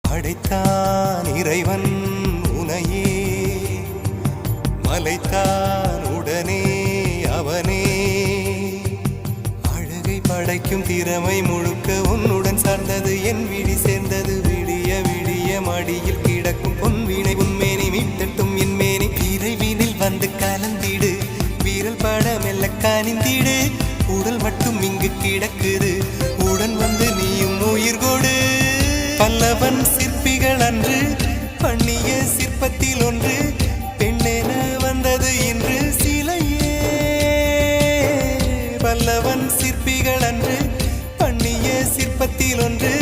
படைத்தான் இறைவன் உனையே, மலைத்தான் உடனே அவனே. அழகை படைக்கும் திறமை முழுக்க உன்னுடன் சார்ந்தது, என் விழி சேர்ந்தது. விடிய விடிய மடியில் கிடக்கும் பொன்வினை உன்மேனி மீட்டட்டும் என் மேனி. இறைவினில் வந்து கலந்திடு, வீரல் பட மெல்ல கனிந்திடு. உடல் மட்டும் இங்கு கிடக்குது, உடன் வந்து நீயும் உயிர் கொடு. பல்லவன் சிற்பிகள் அன்று பண்ணிய சிற்பத்தில் ஒன்று, பெண்ணென வந்தது இன்று சிலையே. பல்லவன் சிற்பிகள் அன்று பண்ணிய சிற்பத்தில் ஒன்று,